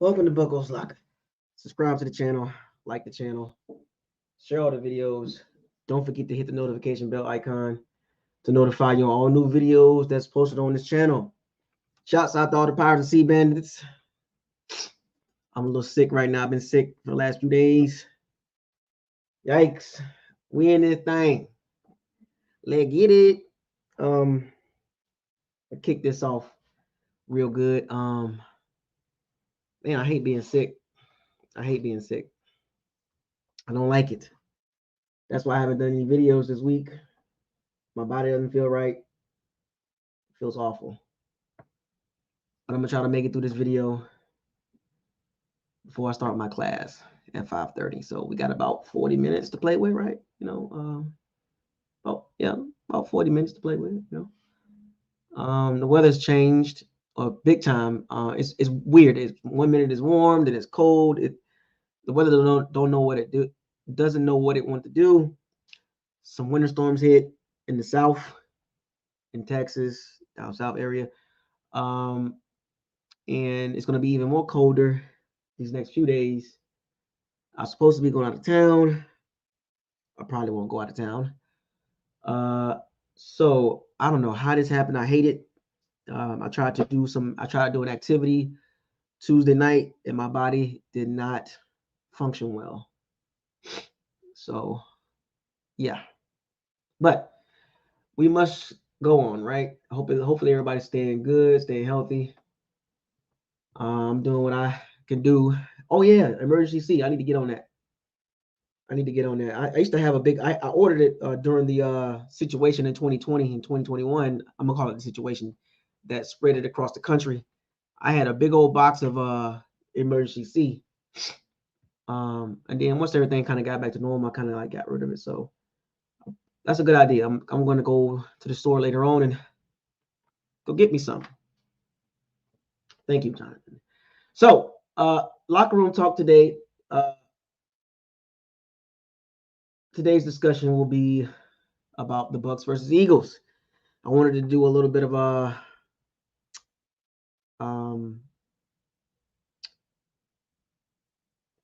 Welcome to BucosLocker. Subscribe to the channel, like the channel, share all the videos. Don't forget to hit the notification bell icon to notify you on all new videos that's posted on this channel. Shouts out to all the Pirates and Sea Bandits. I'm a little sick right now. I've been sick for the last few days. Yikes. We in this thing. Let's get it. Um, I kick this off real good. Man, I hate being sick. I hate being sick. I don't like it. That's why I haven't done any videos this week. My body doesn't feel right. It feels awful. But I'm gonna try to make it through this video before I start my class at 5:30. So we got about 40 minutes to play with, right? About 40 minutes to play with. The weather's changed big time. It's weird. It's 1 minute it's warm, then it's cold. The weather don't know what it do. Doesn't know what it wants to do. Some winter storms hit in the south, in Texas, down south area. Um, and it's going to be even more colder these next few days. I'm supposed to be going out of town. I probably won't go out of town. So I don't know how this happened. I hate it. I tried to do an activity Tuesday night, and my body did not function well. So yeah, but we must go on, right? Hopefully everybody's staying good, staying healthy. I'm doing what I can do. Oh yeah, emergency C. I need to get on that. I used to have a big. I ordered it during the situation in 2020 and 2021. I'm gonna call it the situation that spread it across the country. I had a big old box of emergency C. And then once everything kind of got back to normal, I kind of like got rid of it. So that's a good idea. I'm gonna go to the store later on and go get me some. Thank you, Jonathan. So locker room talk today. Today's discussion will be about the Bucs versus Eagles. I wanted to do a little bit of a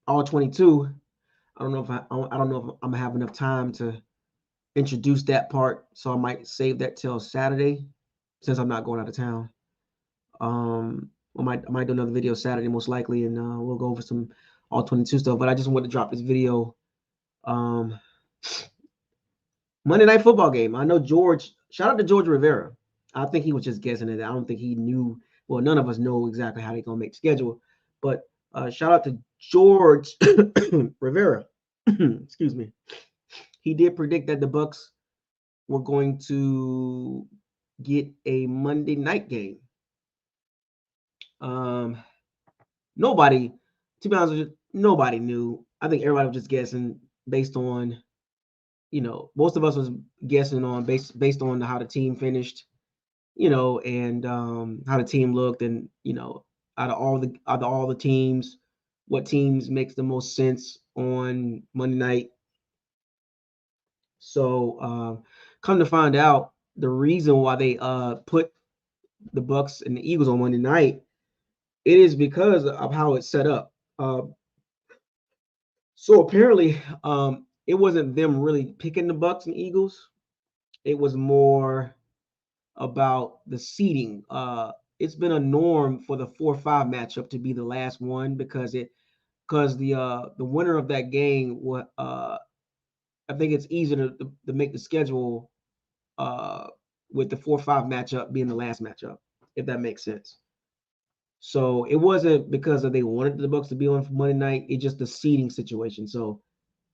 all 22. I don't know if I don't know if I'm gonna have enough time to introduce that part, so I might save that till Saturday since I'm not going out of town. I might do another video Saturday most likely, and we'll go over some all 22 stuff. But I just wanted to drop this video. Um, Monday Night Football game. I know George. Shout out to George Rivera. I think he was just guessing it. I don't think he knew. Well, none of us know exactly how they're gonna make the schedule. But shout out to George Rivera. Excuse me. He did predict that the Bucs were going to get a Monday night game. Nobody, to be honest with you, nobody knew. I think everybody was just guessing based on, most of us was guessing on based on how the team finished, and how the team looked, and out of all the teams, what teams makes the most sense on Monday night. So come to find out, the reason why they put the Bucs and the Eagles on Monday night, it is because of how it's set up. So apparently, it wasn't them really picking the Bucs and Eagles. It was more about the seeding. It's been a norm for the 4-5 matchup to be the last one because the winner of that game I think it's easier to make the schedule with the 4-5 matchup being the last matchup, if that makes sense. So it wasn't because they wanted the Bucs to be on Monday night. It's just the seeding situation. So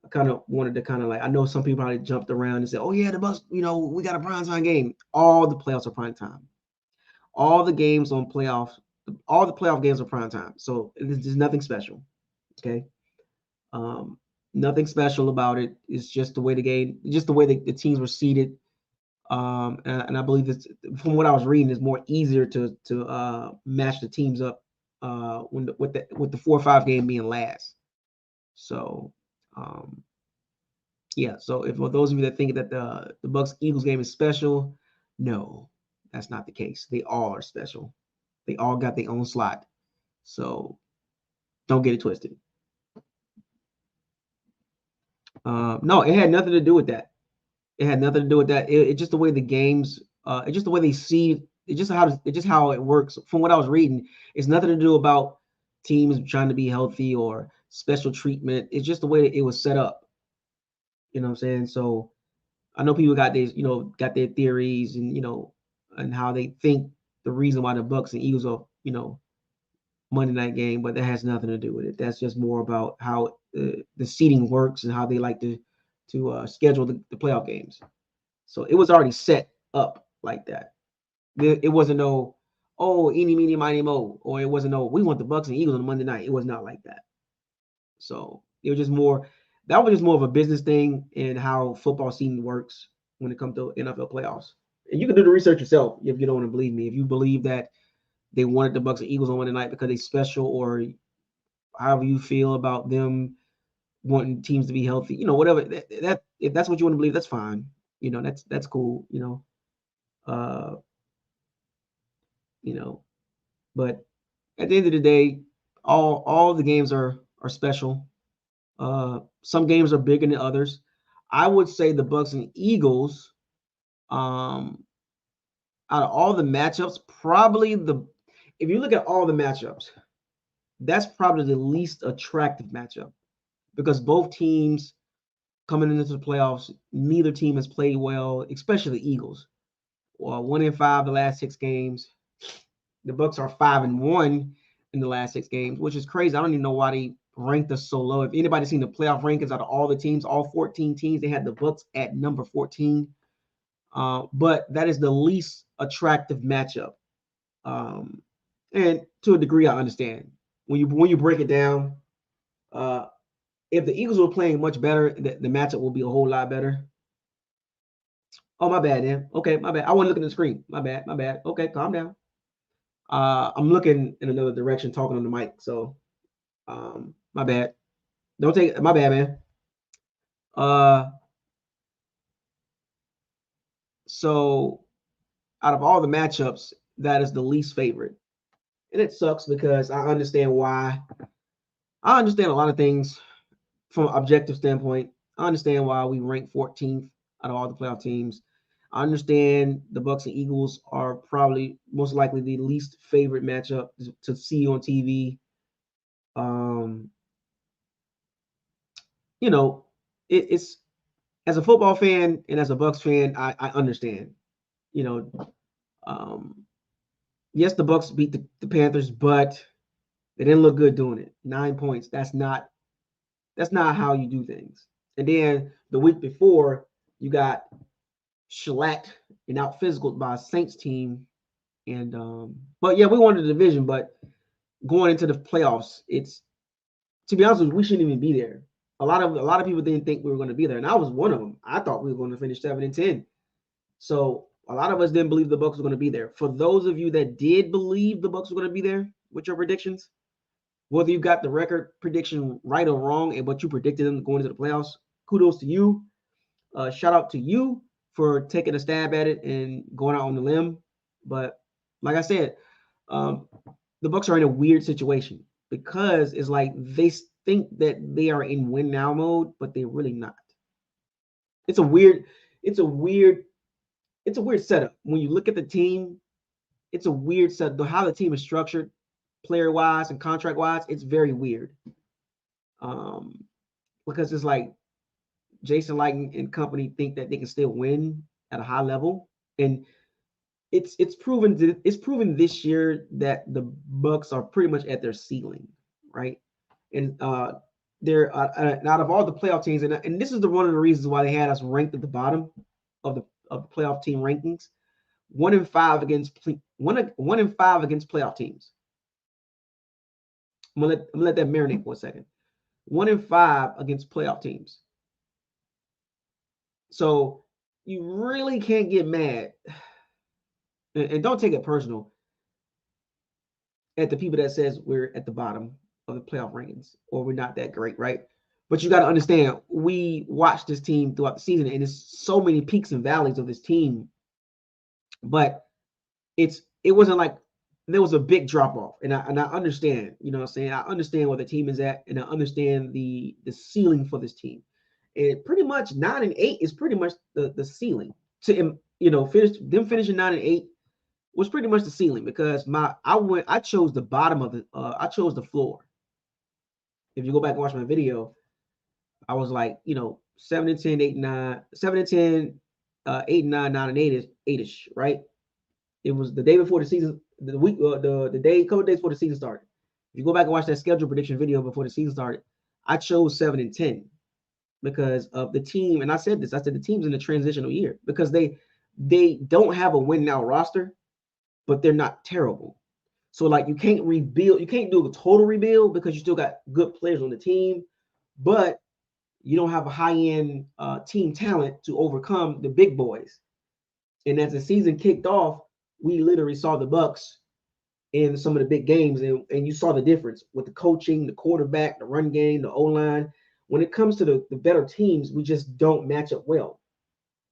I kind of wanted to I know some people probably jumped around and said, "Oh yeah, the Bucs, we got a primetime game." All the playoffs are prime time. All the games on playoffs, all the playoff games are prime time. So there's nothing special. Okay, um, nothing special about it. It's just the way the game, just the way the teams were seeded. And I believe it's, from what I was reading, it's more easier to match the teams up with the 4-5 game being last. So yeah. So if for those of you that think that the Bucs Eagles game is special, no, that's not the case. They all are special. They all got their own slot. So Don't get it twisted. No, it had nothing to do with that. It had nothing to do with that. It's just the way the games. It's just the way they see. It's just how it works. From what I was reading, it's nothing to do about teams trying to be healthy or special treatment. It's just the way that it was set up. You know what I'm saying? So I know people got their theories and and how they think the reason why the Bucs and Eagles are Monday night game, but that has nothing to do with it. That's just more about how the seating works and how they like to schedule the playoff games. So it was already set up like that. It wasn't no, oh, eeny, meeny, miny, mo, or it wasn't no, we want the Bucs and Eagles on Monday night. It was not like that. So it was just more, that was just more of a business thing and how football season works when it comes to NFL playoffs. And you can do the research yourself if you don't want to believe me. If you believe that they wanted the Bucs and Eagles on Monday night because they special, or however you feel about them wanting teams to be healthy, whatever that if that's what you want to believe, that's fine. That's cool. Uh, you know, but at the end of the day, all the games are special. Some games are bigger than others. I would say the Bucs and Eagles, out of all the matchups, probably if you look at all the matchups, that's probably the least attractive matchup because both teams coming into the playoffs, neither team has played well, especially the Eagles. Well, 1-5 the last 6 games. The Bucs are 5-1 in the last 6 games, which is crazy. I don't even know why they ranked us so low. If anybody's seen the playoff rankings out of all the teams, all 14 teams, they had the Bucs at number 14. But that is the least attractive matchup. And to a degree, I understand. When you break it down, uh, if the Eagles were playing much better, the matchup will be a whole lot better. Oh, my bad, then. Okay, my bad. I wasn't looking at the screen. My bad, my bad. Okay, calm down. I'm looking in another direction, talking on the mic. So, my bad. Don't take my bad, man. Uh, so out of all the matchups, that is the least favorite, and it sucks because I understand why. I understand a lot of things from an objective standpoint. I understand why we rank 14th out of all the playoff teams. I understand the Bucs and Eagles are probably most likely the least favorite matchup to see on TV. Um, you know, it's as a football fan and as a Bucs fan, I understand. You know, um, yes, the Bucs beat the Panthers, but they didn't look good doing it. 9 points. That's not how you do things. And then the week before, you got shellacked and out physical by a Saints team. And but yeah, we won the division, but going into the playoffs, it's to be honest with you, we shouldn't even be there. A lot of people didn't think we were going to be there, and I was one of them. I thought we were going to finish 7-10. So a lot of us didn't believe the Bucs were going to be there. For those of you that did believe the Bucs were going to be there with your predictions, whether you got the record prediction right or wrong, and but you predicted them going into the playoffs, kudos to you. Shout out to you for taking a stab at it and going out on the limb. But like I said, um, the Bucs are in a weird situation because it's like they think that they are in win now mode, but they're really not. It's a weird, it's a weird, it's a weird setup. When you look at the team, it's a weird setup. How the team is structured, player wise and contract wise, it's very weird. Um, because it's like Jason Lighton and company think that they can still win at a high level, and it's proven this year that the Bucs are pretty much at their ceiling, right? And they're out of all the playoff teams, and this is one of the reasons why they had us ranked at the bottom of the playoff team rankings. 1-5 against playoff teams. I'm gonna let that marinate for a second. 1-5 against playoff teams. So you really can't get mad, and don't take it personal at the people that says we're at the bottom of the playoff rankings or we're not that great, right? But you got to understand, we watched this team throughout the season, and there's so many peaks and valleys of this team. But it wasn't like there was a big drop off, and I understand, you know what I'm saying? I understand where the team is at, and I understand the ceiling for this team. And pretty much 9-8 is pretty much the ceiling to finishing 9-8 was pretty much the ceiling because I chose the bottom of I chose the floor. If you go back and watch my video, I was like, 7-10, 8-9, 7-10, 8-9, 9-8 is 8ish, right? It was the day before the season, the week, the day, couple days before the season started. If you go back and watch that schedule prediction video before the season started, I chose 7-10 because of the team. And I said this, I said the team's in a transitional year because they don't have a win now roster, but they're not terrible. So like you can't rebuild, you can't do a total rebuild because you still got good players on the team, but you don't have a high-end team talent to overcome the big boys. And as the season kicked off, we literally saw the Bucs in some of the big games, and you saw the difference with the coaching, the quarterback, the run game, the O-line. When it comes to the better teams, we just don't match up well.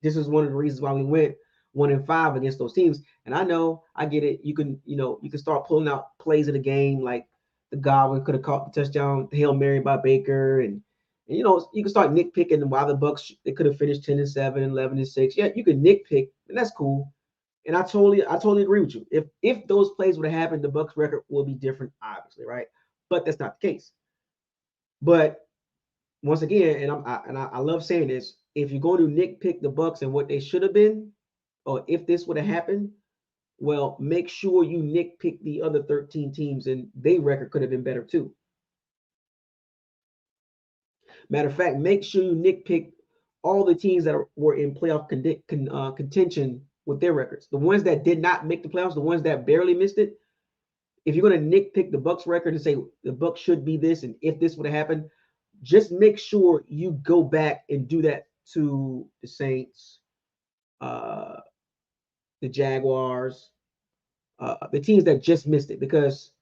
This is one of the reasons why we went 1-5 against those teams. And I know, I get it. You can start pulling out plays of the game, like the Godwin could have caught the touchdown, Hail Mary by Baker, and you can start nitpicking why the Bucs they could have finished 10-7, 11-6. Yeah, you can nitpick, and that's cool. And I totally agree with you. If those plays would have happened, the Bucs record will be different, obviously, right? But that's not the case. But once again, and I love saying this, if you're going to nitpick the Bucs and what they should have been, or if this would have happened, well, make sure you nitpick the other 13 teams, and their record could have been better too. Matter of fact, make sure you nitpick all the teams that were in playoff contention with their records. The ones that did not make the playoffs, the ones that barely missed it. If you're going to nitpick the Bucs record and say the Bucs should be this, and if this would have happened, just make sure you go back and do that to the Saints, uh, the Jaguars, the teams that just missed it, because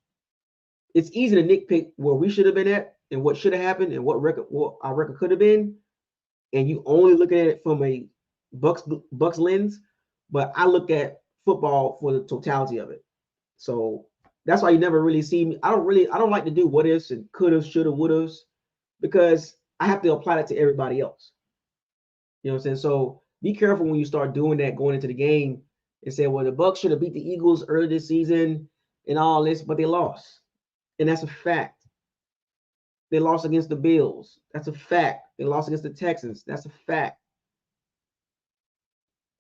it's easy to nitpick where we should have been at and what should have happened and what our record could have been, and you only look at it from a Bucs lens. But I look at football for the totality of it. So that's why you never really see me. I don't like to do what ifs and could have, should have, would have, because I have to apply that to everybody else. You know what I'm saying? So be careful when you start doing that going into the game and say, well, the Bucs should have beat the Eagles early this season and all this, but they lost. And that's a fact. They lost against the Bills. That's a fact. They lost against the Texans. That's a fact.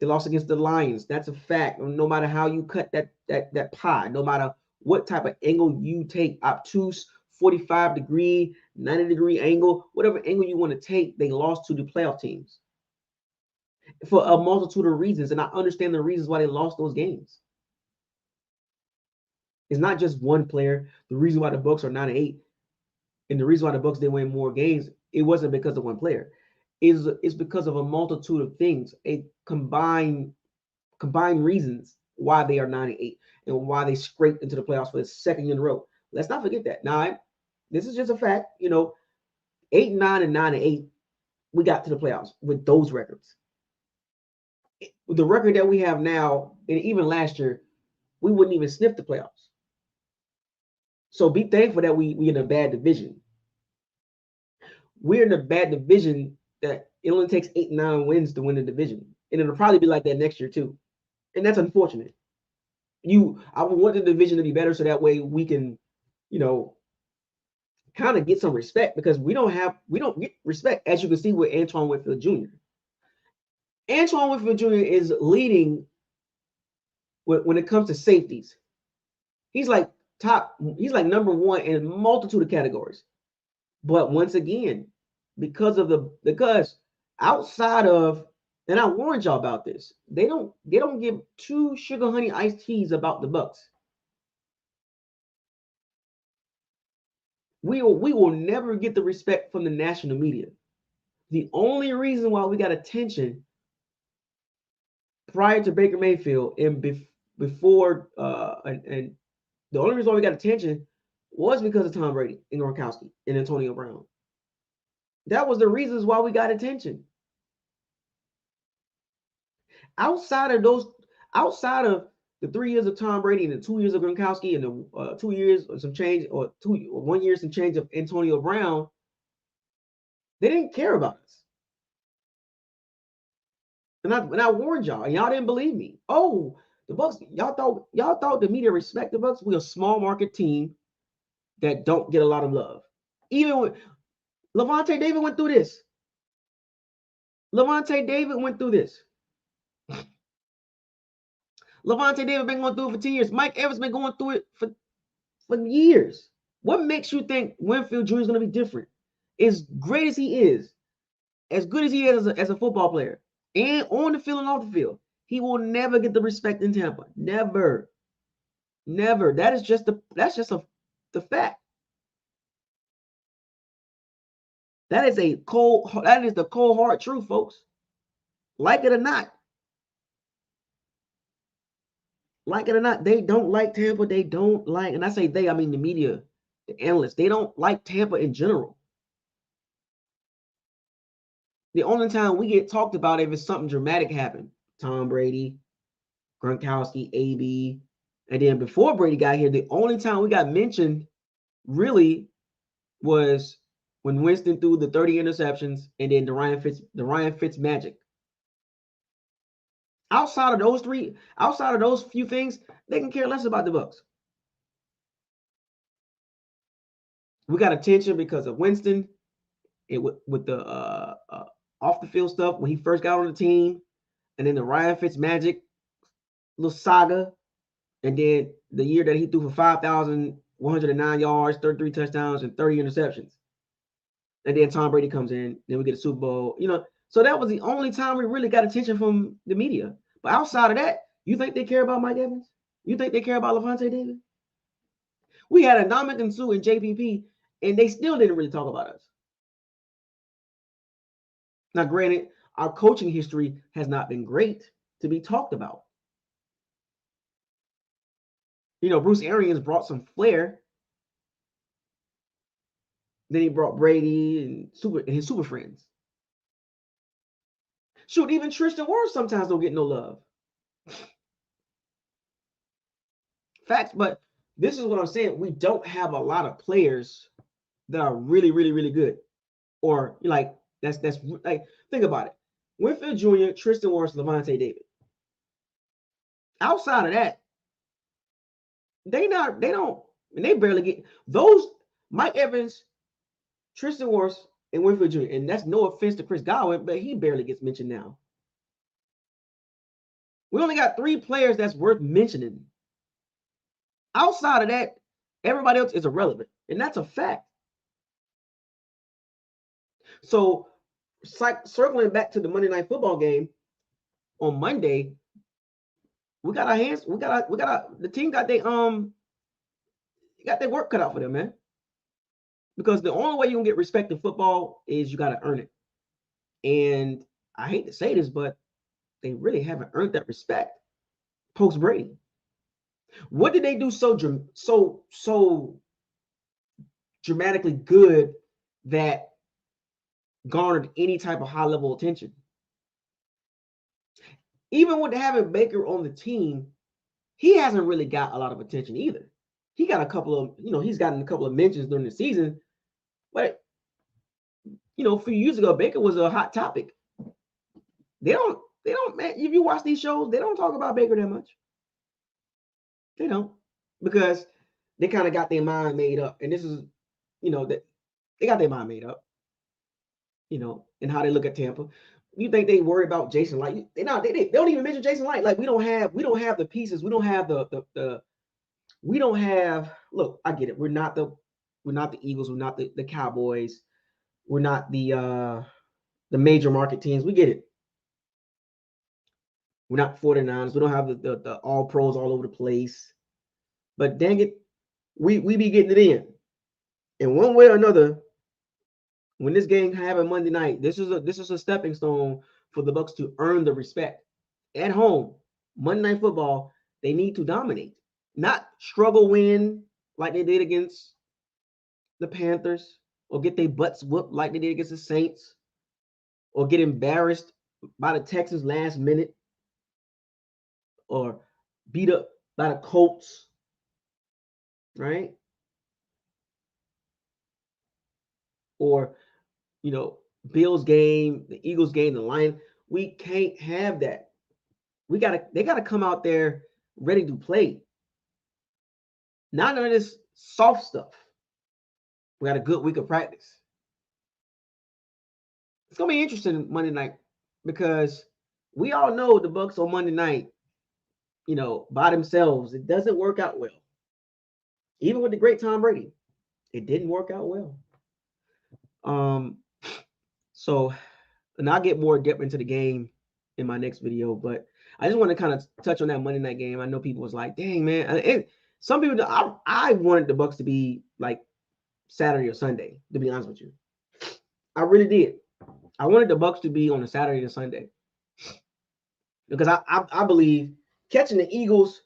They lost against the Lions. That's a fact. No matter how you cut that pie, no matter what type of angle you take, obtuse, 45-degree, 90-degree angle, whatever angle you want to take, they lost to the playoff teams for a multitude of reasons. And I understand the reasons why they lost those games. It's not just one player. The reason why the Bucs are 9-8 and the reason why the Bucs didn't win more games, it wasn't because of one player. It's because of a multitude of things, a combined reasons why they are 9-8 and why they scraped into the playoffs for the second year in a row. Let's not forget that. Now, this is just a fact. 8-9 and 9-8, we got to the playoffs with those records. With the record that we have now, and even last year, we wouldn't even sniff the playoffs. So be thankful that we in a bad division. We're in a bad division that it only takes 8-9 wins to win the division. And it'll probably be like that next year too. And that's unfortunate. I would want the division to be better so that way we can, kind of get some respect, because we don't get respect, as you can see with Antoine Winfield Jr. Antoine Winfield Jr. is leading when it comes to safeties. He's like number one in a multitude of categories. But once again, because outside of, and I warned y'all about this, they don't give two sugar honey iced teas about the Bucs. We will never get the respect from the national media. The only reason why we got attention prior to Baker Mayfield and before and the only reason why we got attention was because of Tom Brady and Gronkowski and Antonio Brown. That was the reasons why we got attention. Outside of the 3 years of Tom Brady and the 2 years of Gronkowski and the 2 years or some change or 1 year some change of Antonio Brown, they didn't care about us. And I warned y'all, and y'all didn't believe me. Oh, the Bucs, y'all thought the media respect the Bucs. We're a small market team that don't get a lot of love. Even when Levante David went through this. Levante David went through this. Levante David been going through it for 10 years. Mike Evans been going through it for years. What makes you think Winfield Jr. is going to be different? As great as he is, as good as he is as a football player, and on the field and off the field, he will never get the respect in Tampa. Never. Never. That's just the fact. That is the cold hard truth, folks. Like it or not. Like it or not, they don't like Tampa. They don't like, and I say they, I mean the media, the analysts. They don't like Tampa in general. The only time we get talked about if it's something dramatic happened, Tom Brady, Gronkowski, AB, and then before Brady got here, the only time we got mentioned really was when Winston threw the 30 interceptions and then the Ryan Fitz magic. Outside of those few things, they can care less about the Bucs. We got attention because of Winston with the off the field stuff when he first got on the team, and then the Ryan Fitz magic little saga, and then the year that he threw for 5,109 yards, 33 touchdowns, and 30 interceptions. And then Tom Brady comes in, then we get a Super Bowl. So that was the only time we really got attention from the media. But outside of that, you think they care about Mike Evans? You think they care about Levante David? We had a Ndamukong Suh and JPP, and they still didn't really talk about us. Now, granted, our coaching history has not been great to be talked about. Bruce Arians brought some flair. Then he brought Brady and his super friends. Shoot, even Tristan Wirfs sometimes don't get no love. Facts, but this is what I'm saying. We don't have a lot of players that are really, really, really good. Or like that's like, think about it. Winfield Jr., Tristan Wirfs, Levante David. Outside of that, they barely get those Mike Evans, Tristan Wirfs, and Winfield Jr. And that's no offense to Chris Godwin, but he barely gets mentioned now. We only got 3 players that's worth mentioning. Outside of that, everybody else is irrelevant, and that's a fact. So, circling back to the Monday Night Football game on Monday, we got our hands. The team got their work cut out for them, man. Because the only way you can get respect in football is you got to earn it. And I hate to say this, but they really haven't earned that respect post Brady. What did they do so dramatically good that garnered any type of high level attention? Even with having Baker on the team, he hasn't really got a lot of attention either. He got a couple of, he's gotten a couple of mentions during the season, but a few years ago, Baker was a hot topic. They don't, man, if you watch these shows, they don't talk about Baker that much. They don't, because they kind of got their mind made up. And this is, that they got their mind made up, and how they look at Tampa. You think they worry about Jason Light? They don't even mention Jason Light. Like we don't have the pieces. We don't have look, I get it. We're not the Eagles, we're not the Cowboys, we're not the major market teams. We get it. We're not 49ers. We don't have the all pros all over the place. But dang it, we be getting it in. And one way or another, when this game happened Monday night, this is a stepping stone for the Bucs to earn the respect. At home, Monday Night Football, they need to dominate. Not struggle win like they did against the Panthers, or get their butts whooped like they did against the Saints, or get embarrassed by the Texans last minute, or beat up by the Colts, right? Or, Bills game, the Eagles game, the Lions. We can't have that. They gotta come out there ready to play. Not none of this soft stuff. We got a good week of practice. It's gonna be interesting Monday night because we all know the Bucs on Monday night, by themselves, it doesn't work out well. Even with the great Tom Brady, it didn't work out well. So, and I'll get more depth into the game in my next video, but I just want to kind of touch on that Monday night game. I know people was like, "Dang, man!" And some people, I wanted the Bucs to be like Saturday or Sunday. To be honest with you, I really did. I wanted the Bucs to be on a Saturday or Sunday because I believe catching the Eagles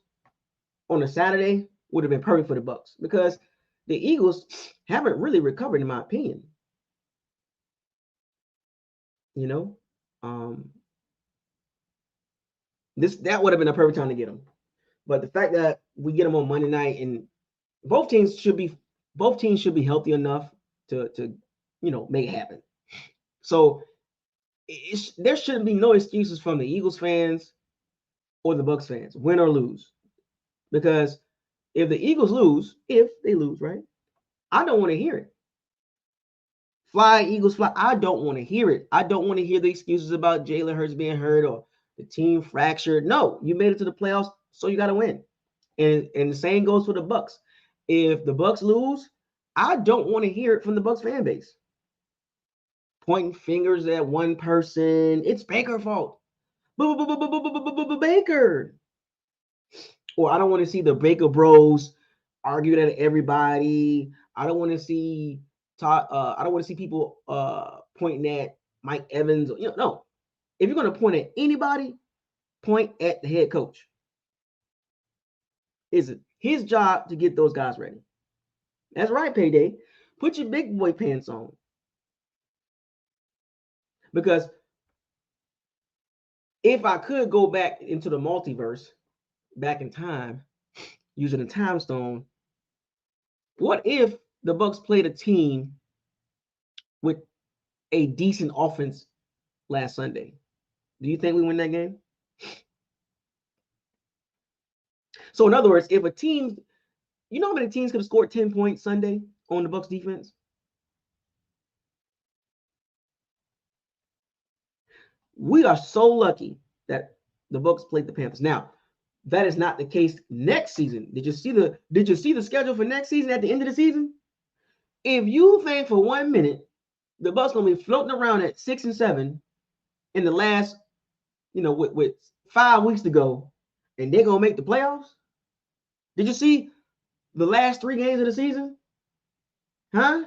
on a Saturday would have been perfect for the Bucs because the Eagles haven't really recovered, in my opinion. That would have been a perfect time to get them. But the fact that we get them on Monday night and both teams should be healthy enough to make it happen. So there shouldn't be no excuses from the Eagles fans or the Bucs fans, win or lose, because if the Eagles lose, right, I don't want to hear it. Fly, Eagles, fly. I don't want to hear it. I don't want to hear the excuses about Jalen Hurts being hurt or the team fractured. No, you made it to the playoffs, so you got to win. And the same goes for the Bucs. If the Bucs lose, I don't want to hear it from the Bucs fan base. Pointing fingers at one person. It's Baker's fault. Baker. Or I don't want to see the Baker Bros arguing at everybody. I don't want to see people pointing at Mike Evans. No. If you're going to point at anybody, point at the head coach. Is it his job to get those guys ready? That's right, Payday. Put your big boy pants on. Because if I could go back into the multiverse, back in time, using a time stone, what if the Bucs played a team with a decent offense last Sunday? Do you think we win that game? So in other words, if a team, how many teams could have scored 10 points Sunday on the Bucs defense? We are so lucky that the Bucs played the Panthers. Now, that is not the case next season. Did you see the schedule for next season at the end of the season? If you think for 1 minute the Bucs gonna be floating around at 6-7 in the last, with 5 weeks to go, and they're gonna make the playoffs, did you see the last 3 games of the season? Huh?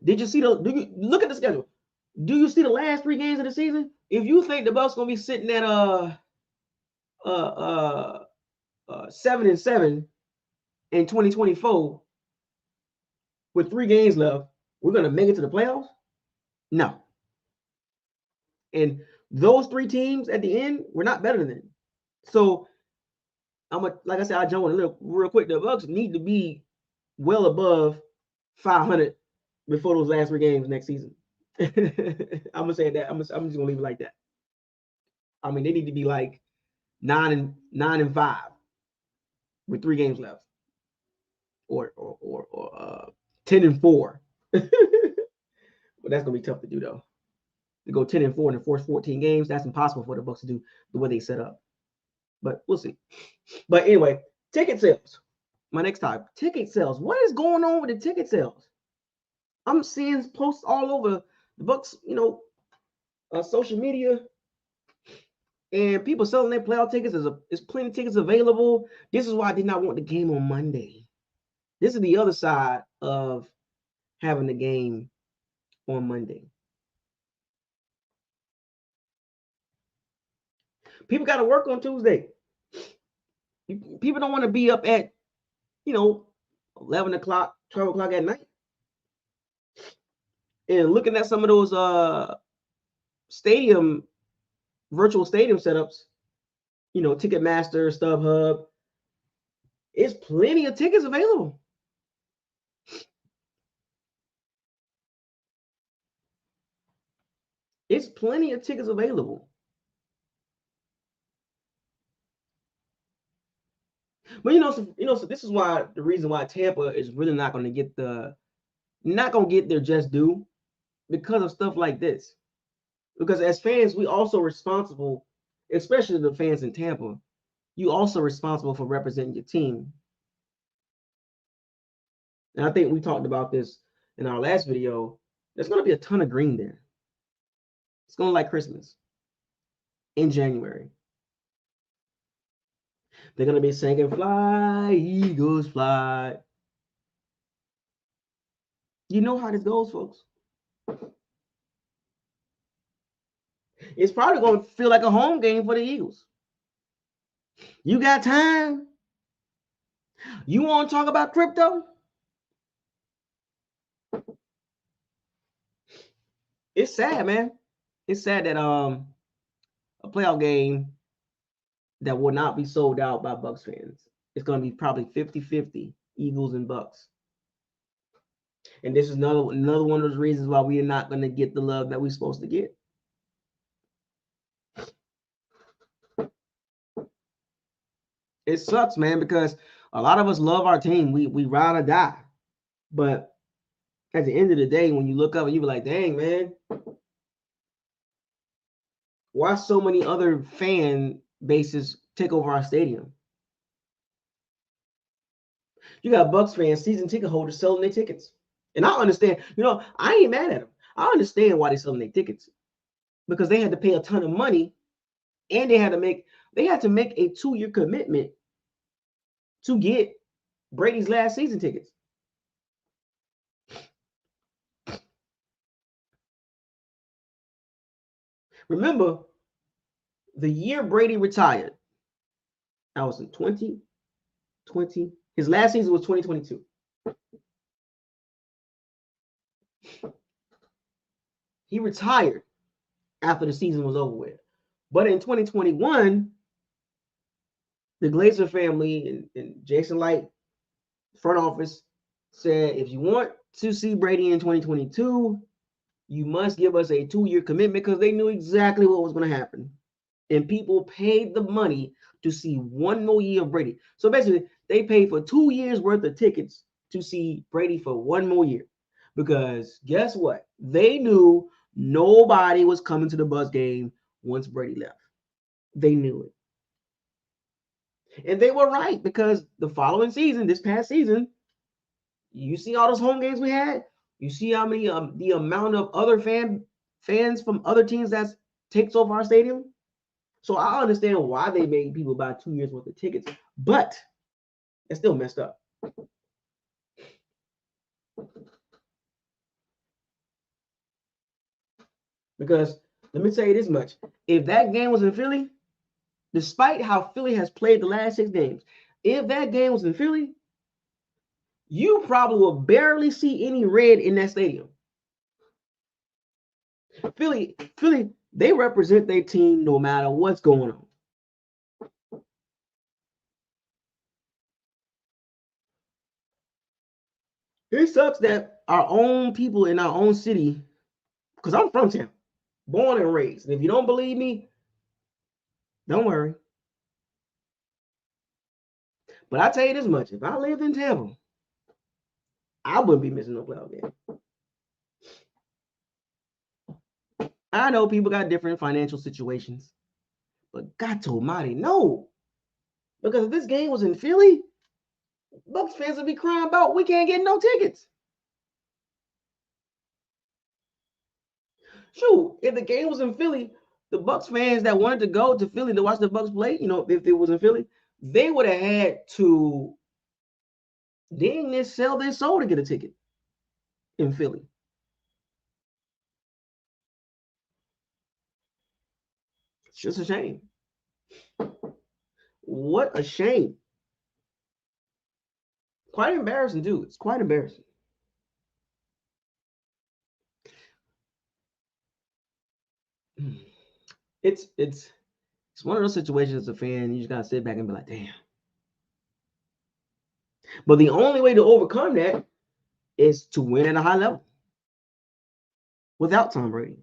Did you see do you look at the schedule? Do you see the last 3 games of the season? If you think the Bucs gonna be sitting at 7-7 in 2024 with 3 games left, we're gonna make it to the playoffs? No. And those 3 teams at the end were not better than them. So like I said, I jump on a little real quick. The Bucs need to be well above 500 before those last 3 games next season. I'm gonna say that. I'm just gonna leave it like that. I mean, they need to be like 9-5 with 3 games left, or 10-4. But that's gonna be tough to do though. To go 10-4 in the first 14 games, that's impossible for the Bucs to do the way they set up. But we'll see. But anyway, ticket sales. My next topic: ticket sales. What is going on with the ticket sales? I'm seeing posts all over the Bucs, social media, and people selling their playoff tickets. There's plenty of tickets available. This is why I did not want the game on Monday. This is the other side of having the game on Monday. People got to work on Tuesday. People don't want to be up at, 11 o'clock, 12 o'clock at night and looking at some of those stadium virtual stadium setups, Ticketmaster, StubHub, it's plenty of tickets available. It's plenty of tickets available. But so this is why the reason why Tampa is really not going to get their just due, because of stuff like this. Because as fans, we also responsible, especially the fans in Tampa, you also responsible for representing your team. And I think we talked about this in our last video. There's going to be a ton of green there. It's going to like Christmas in January. They're going to be singing "Fly, Eagles, Fly." You know how this goes, folks. It's probably going to feel like a home game for the Eagles. You got time? You want to talk about crypto? It's sad, man. It's sad that a playoff game that will not be sold out by Bucs fans. It's going to be probably 50-50 Eagles and Bucs. And this is another one of those reasons why we are not going to get the love that we're supposed to get. It sucks, man, because a lot of us love our team. We ride or die. But at the end of the day, when you look up and you be like, dang, man, why so many other fan bases take over our stadium? You got Bucs fans, season ticket holders selling their tickets. And I understand, I ain't mad at them. I understand why they're selling their tickets. Because they had to pay a ton of money, and they had to make a 2-year commitment to get Brady's last season tickets. Remember, the year Brady retired, that was in 2020. His last season was 2022. He retired after the season was over with. But in 2021, the Glazer family and Jason Light front office said, if you want to see Brady in 2022, you must give us a 2-year commitment, because they knew exactly what was going to happen. And people paid the money to see 1 more year of Brady. So basically, they paid for 2 years worth of tickets to see Brady for 1 more year. Because guess what? They knew nobody was coming to the Bucs game once Brady left. They knew it. And they were right, because the following season, this past season, you see all those home games we had. You see how many the amount of other fans from other teams that takes over our stadium. So I understand why they made people buy 2 years worth of tickets, but it's still messed up. Because let me tell you this much: if that game was in Philly, despite how Philly has played the last 6 games, if that game was in Philly, you probably will barely see any red in that stadium. Philly, they represent their team no matter what's going on. It sucks that our own people in our own city, because I'm from Tampa, born and raised. And if you don't believe me, don't worry. But I tell you this much: if I lived in Tampa, I wouldn't be missing no playoff game. I know people got different financial situations, but God almighty, no. Because if this game was in Philly, Bucs fans would be crying about we can't get no tickets. Shoot, if the game was in Philly, the Bucs fans that wanted to go to Philly to watch the Bucs play, if it was in Philly, they would have had to dang near sell their soul to get a ticket in Philly. It's just a shame. What a shame. Quite embarrassing, too. It's quite embarrassing. It's one of those situations as a fan, you just gotta sit back and be like, damn. But the only way to overcome that is to win at a high level without Tom Brady.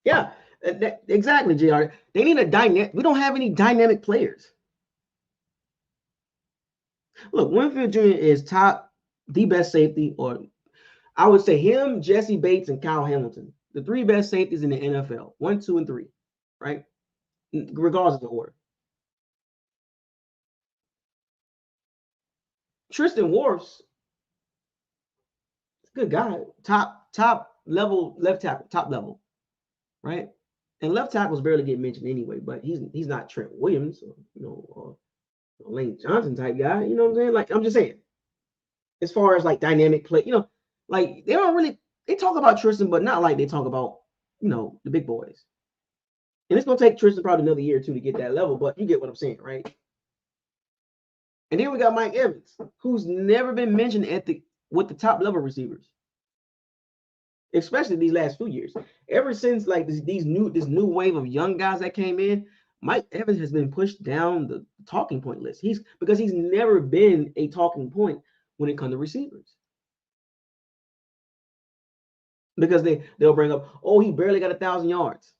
Yeah, exactly, JR. They need a dynamic. We don't have any dynamic players. Look, Winfield Jr. is the best safety, or I would say him, Jesse Bates, and Kyle Hamilton, the three best safeties in the NFL. 1, 2, and 3, right? Regardless of the order. Tristan Wirfs, good guy, top level left tackle, top level, right? And left tackles barely get mentioned anyway, but he's not Trent Williams, or, or Lane Johnson type guy. You know what I'm saying? Like I'm just saying, as far as like dynamic play, like they don't really they talk about Tristan, but not like they talk about the big boys. And it's gonna take Tristan probably another year or two to get that level, but you get what I'm saying, right? And then we got Mike Evans, who's never been mentioned with the top level receivers, especially these last few years. Ever since like this new wave of young guys that came in, Mike Evans has been pushed down the talking point list. Because he's never been a talking point when it comes to receivers. Because they'll bring up, oh, he barely got 1,000 yards.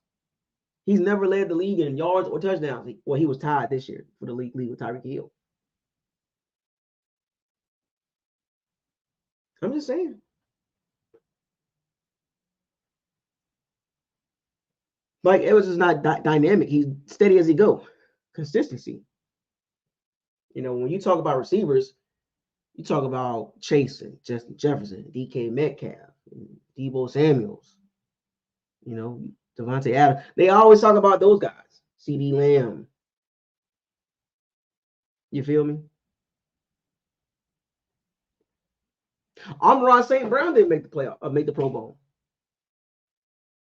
He's never led the league in yards or touchdowns. Well, he was tied this year for the league with Tyreek Hill. I'm just saying. Mike Evans is not dynamic. He's steady as he go. Consistency. When you talk about receivers, you talk about Chase and Justin Jefferson, DK Metcalf, and Deebo Samuels, Devontae Adams. They always talk about those guys. CD Lamb. You feel me? Amon St. Brown didn't make the playoff, make the Pro Bowl.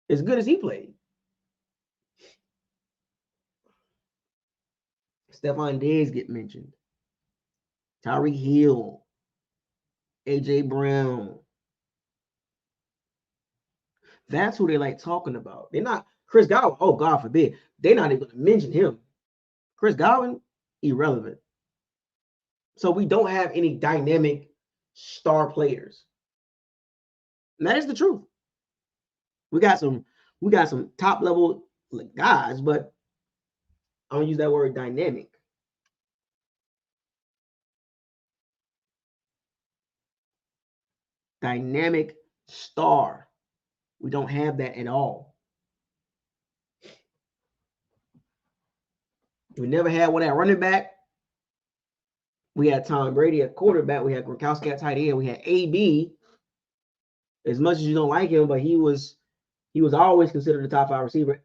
As good as he played. Stephon Diggs get mentioned. Tyreek Hill. AJ Brown. That's who they like talking about. They're not Chris Godwin. Oh, God forbid. They're not even going to mention him. Chris Godwin, irrelevant. So we don't have any dynamic star players. And that is the truth. We got some top level guys, but I don't use that word dynamic. Dynamic star. We don't have that at all. We never had one at running back. We had Tom Brady at quarterback. We had Gronkowski at tight end. We had AB. As much as you don't like him, but he was always considered a top 5 receiver.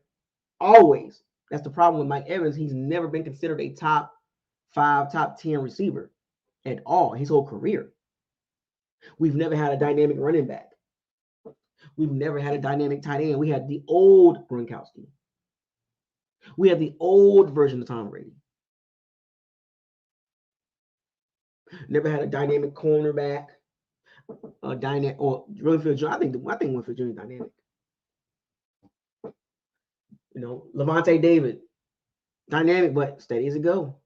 Always. That's the problem with Mike Evans. He's never been considered a top 5, top 10 receiver at all his whole career. We've never had a dynamic running back. We've never had a dynamic tight end. We had the old Gronkowski. We had the old version of Tom Brady. Never had a dynamic cornerback. Dynamic or Winfield Jr. I think Winfield Jr. is dynamic. Levante David, dynamic but steady as it go.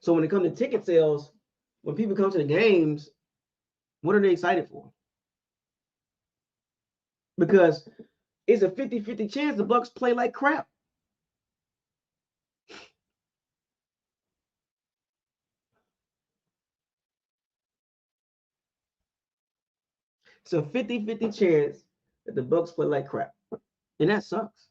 So when it comes to ticket sales, when people come to the games, what are they excited for? Because it's a 50-50 chance the Bucs play like crap. It's a 50-50 chance that the Bucs play like crap. And that sucks.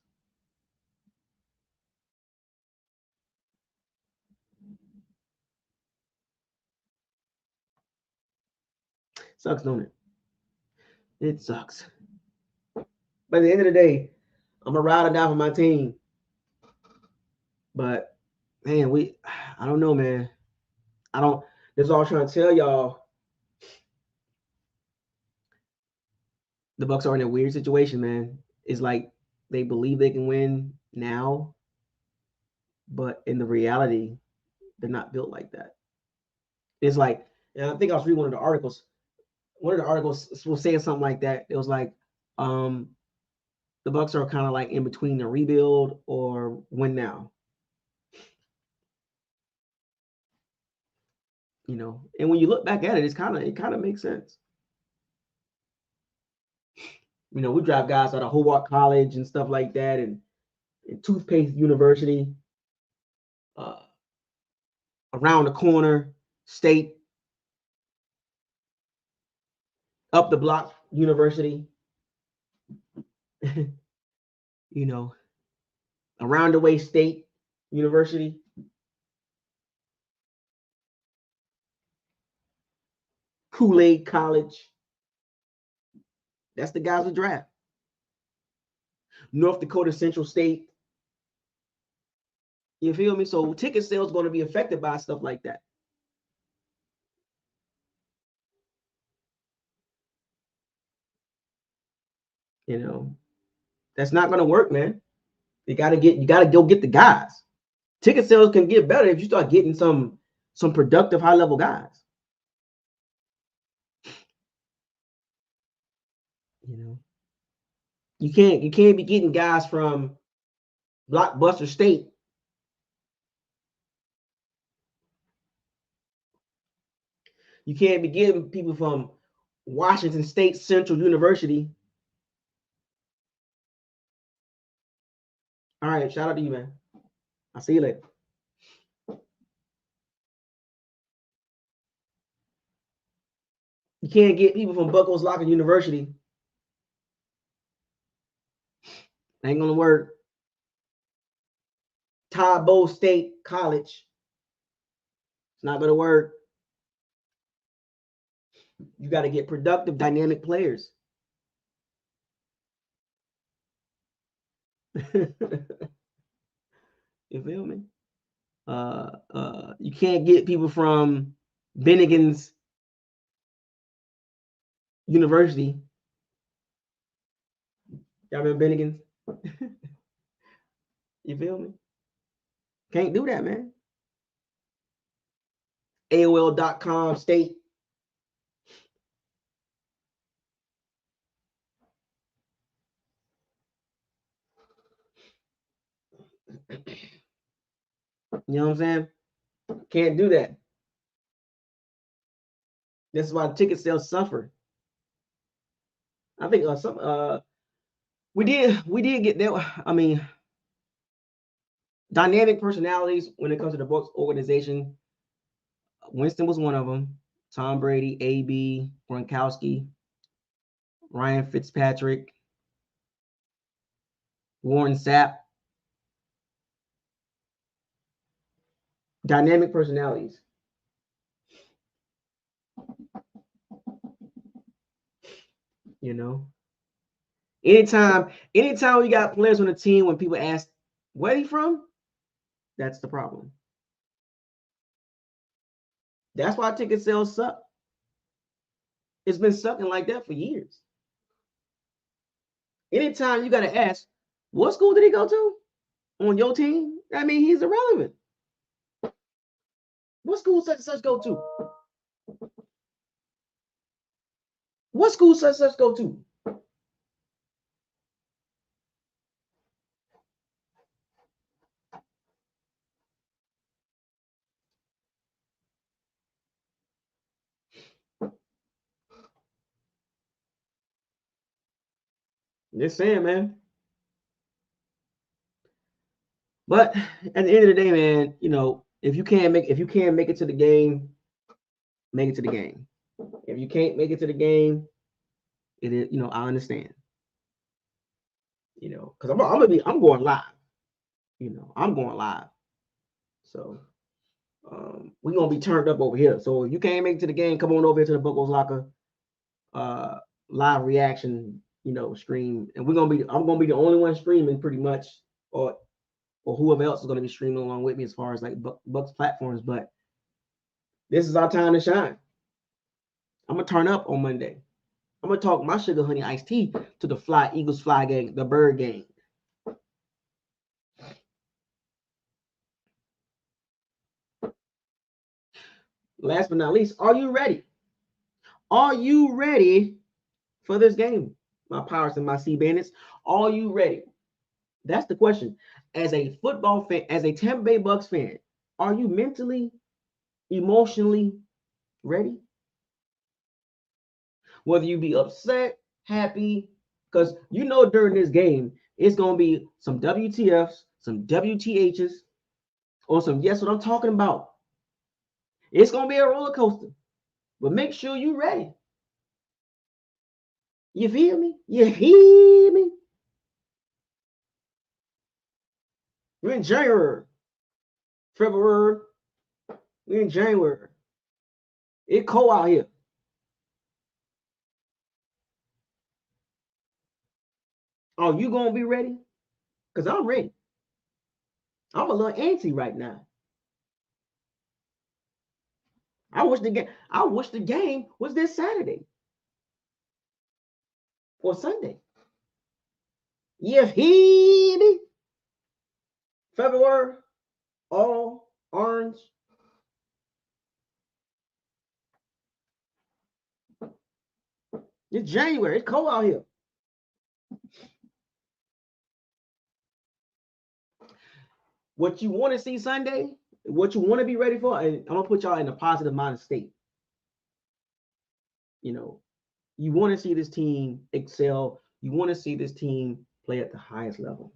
Sucks, don't it? It sucks. But at the end of the day, I'm a ride or die for my team. But man, I don't know, man. That's all I'm trying to tell y'all. The Bucs are in a weird situation, man. It's like they believe they can win now, but in the reality, They're not built like that. It's like, and I think I was reading one of the articles. One of the articles was saying something like that. It was like, the Bucs are kind of like in between the rebuild or win now. And when you look back at it, it kind of makes sense. We drive guys out of Howard College and stuff like that, and Toothpaste University, around the corner, State, up the block, University, around the way, State University, Kool-Aid College. That's the guys we draft. North Dakota Central State. You feel me? So ticket sales is going to be affected by stuff like that. That's not going to work, man. You got to go get the guys. Ticket sales can get better if you start getting some productive high level guys. You can't be getting guys from Blockbuster State. You can't be getting people from Washington State Central University. All right, shout out to you, man. I'll see you later. You can't get people from BucosLocker University. Ain't gonna work. Tabo State College. It's not gonna work. You got to get productive, dynamic players. You feel me? You can't get people from Bennigan's University. Y'all remember Bennigan's? You feel me? Can't do that, man. AOL.com State. You know what I'm saying? Can't do that. That's why ticket sales suffer. I think we did get that. I mean, dynamic personalities when it comes to the Bucs organization. Winston was one of them. Tom Brady, AB, Gronkowski, Ryan Fitzpatrick, Warren Sapp. Dynamic personalities. Anytime we got players on the team, when people ask where he from, that's the problem. That's why ticket sales suck. It's been sucking like that for years. Anytime you got to ask, what school did he go to on your team? I mean, he's irrelevant. What school such and such go to? What school such and such go to? Just saying, man. But at the end of the day, man, if you can't make it to the game, make it to the game. If you can't make it to the game, it is, I understand. Because I'm going live. I'm going live. So we're gonna be turned up over here. So if you can't make it to the game, come on over here to the BucosLocker live reaction, stream. And I'm gonna be the only one streaming pretty much, or whoever else is gonna be streaming along with me as far as like Bucs platforms. But this is our time to shine. I'm gonna turn up on Monday. I'm gonna talk my sugar honey iced tea to the Eagles fly gang, the bird gang. Last but not least, are you ready? Are you ready for this game? My Pirates and my Sea Bandits. Are you ready? That's the question. As a football fan, as a Tampa Bay Bucs fan, are you mentally, emotionally ready? Whether you be upset, happy, because you know during this game, it's going to be some WTFs, some WTHs, or some yes, what I'm talking about. It's going to be a roller coaster, but make sure you're ready. You feel me? You feel me? We're in January, February. We're in January. It's cold out here. Are you going to be ready? Because I'm ready. I'm a little antsy right now. I wish the game was this Saturday or Sunday. You feel me? February, all orange. It's January. It's cold out here. What you want to see Sunday, what you want to be ready for, and I'm gonna put y'all in a positive minded state. You know, you want to see this team excel. You want to see this team play at the highest level.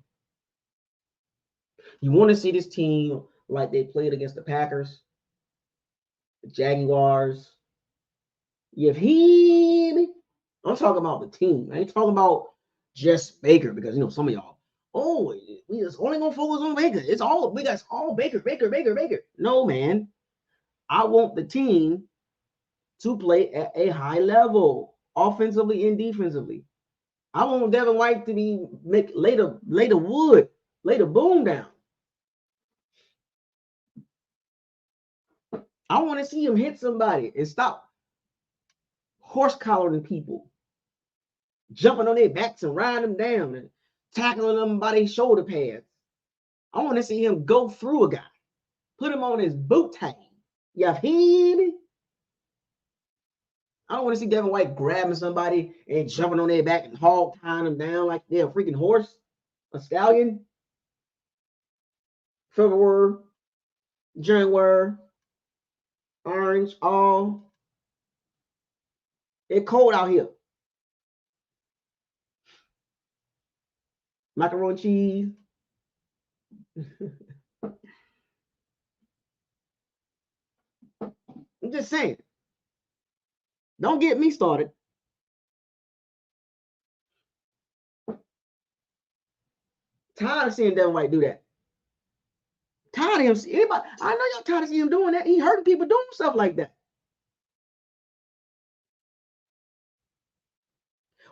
You want to see this team like they played against the Packers, the Jaguars. You hear me? I'm talking about the team. I ain't talking about just Baker because some of y'all, oh, we just only gonna focus on Baker. It's all Baker, Baker, Baker, Baker. No, man. I want the team to play at a high level, offensively and defensively. I want Devin White to be lay the boom down. I want to see him hit somebody and stop horse collaring people, jumping on their backs and riding them down and tackling them by their shoulder pads. I want to see him go through a guy, put him on his boot tag. You hear me? I don't want to see Devin White grabbing somebody and jumping on their back and hog tying them down like they're a freaking horse, a stallion. February, January, orange, all. It's cold out here. Macaroni cheese. I'm just saying. Don't get me started. Tired of seeing Devin White do that. Tired of him. Anybody, I know y'all tired of seeing him doing that. He hurting people doing stuff like that.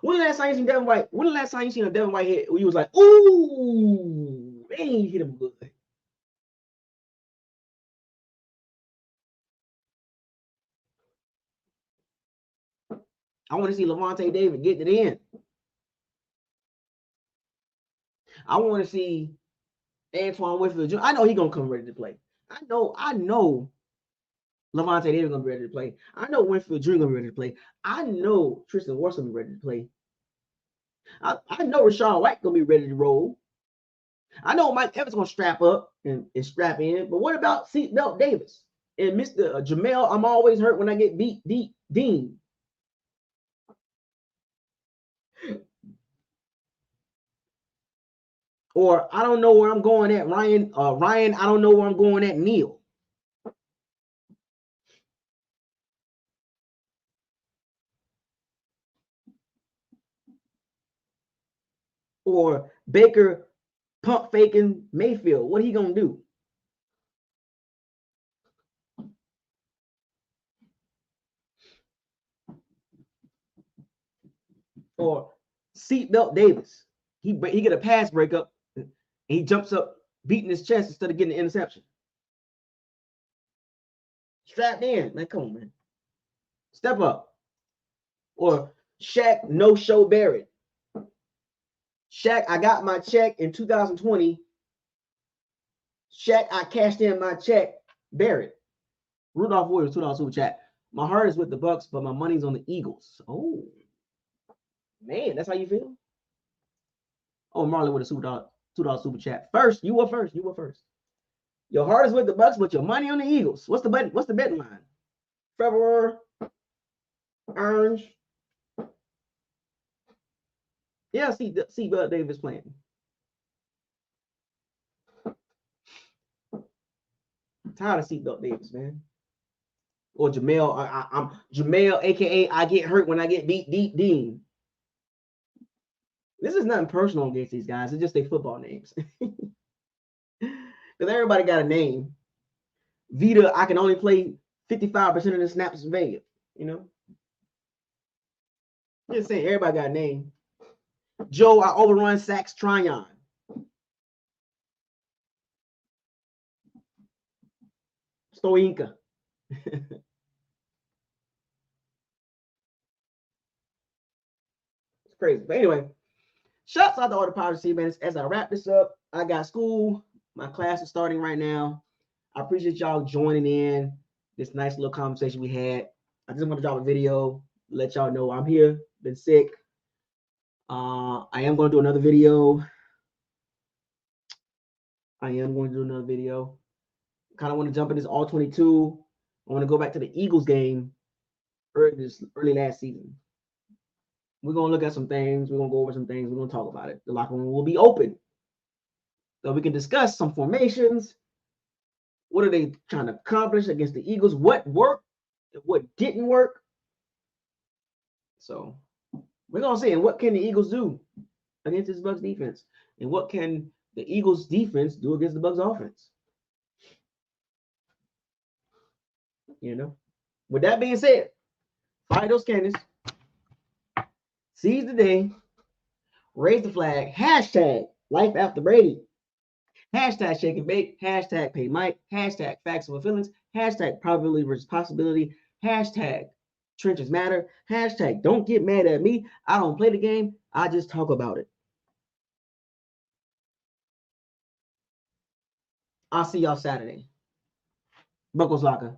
When the last time you seen Devin White? When the last time you seen a Devin White hit where you was like, ooh, man, he hit him good. I want to see Levante David getting it in. I want to see Antoine Winfield Jr. I know he's gonna come ready to play. I know Levante David gonna be ready to play. I know Winfield Jr. gonna be ready to play. I know Tristan Wirfs gonna be ready to play. I know Rashawn White gonna be ready to roll. I know Mike Evans gonna strap up and strap in. But what about Seatbelt Davis and Mr. Jamel? I'm always hurt when I get beat. Dean. Or I don't know where I'm going at Ryan. Ryan, I don't know where I'm going at Neil. Or Baker pump faking Mayfield. What are he gonna do? Or Seatbelt Davis. He get a pass breakup. And he jumps up, beating his chest instead of getting an interception. Strapped in, man. Come on, man. Step up. Or Shaq no show Barrett. Shaq, I got my check in 2020. Shaq, I cashed in my check. Barrett. Rudolph Williams, $2 super chat. My heart is with the Bucs, but my money's on the Eagles. Oh, man, that's how you feel? Oh, Marlon with a $2 super chat. First, you were first. You were first. Your heart is with the Bucs, but your money on the Eagles. What's the betting line? February, Orange. Yeah, see Bud Davis playing. I'm tired of Seatbelt Davis, man. Or Jamel. I'm Jamel, aka I get hurt when I get beat. Deep Dean. This is nothing personal against these guys. It's just their football names. Because everybody got a name. Vita, I can only play 55% of the snaps in Vegas. You know? I'm just saying, everybody got a name. Joe, I overrun sacks Tryon. Stoinka. It's crazy. But anyway, shouts out to all the Power Receivers. As I wrap this up, I got school. My class is starting right now. I appreciate y'all joining in this nice little conversation we had. I just want to drop a video, let y'all know I'm here, been sick. I am going to do another video. Kind of want to jump in this all 22. I want to go back to the Eagles game early last season. We're going to look at some things. We're going to go over some things. We're going to talk about it. The locker room will be open. So we can discuss some formations. What are they trying to accomplish against the Eagles? What worked? What didn't work? So we're going to see. And what can the Eagles do against this Bucs defense? And what can the Eagles defense do against the Bucs offense? You know? With that being said, fight those cannons. Seize the day. Raise the flag. Hashtag life after Brady. Hashtag shake and bake. Hashtag pay Mike. Hashtag facts over feelings. Hashtag probability versus possibility. Hashtag trenches matter. Hashtag don't get mad at me. I don't play the game. I just talk about it. I'll see y'all Saturday. BucosLocker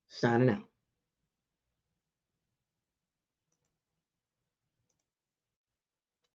signing out.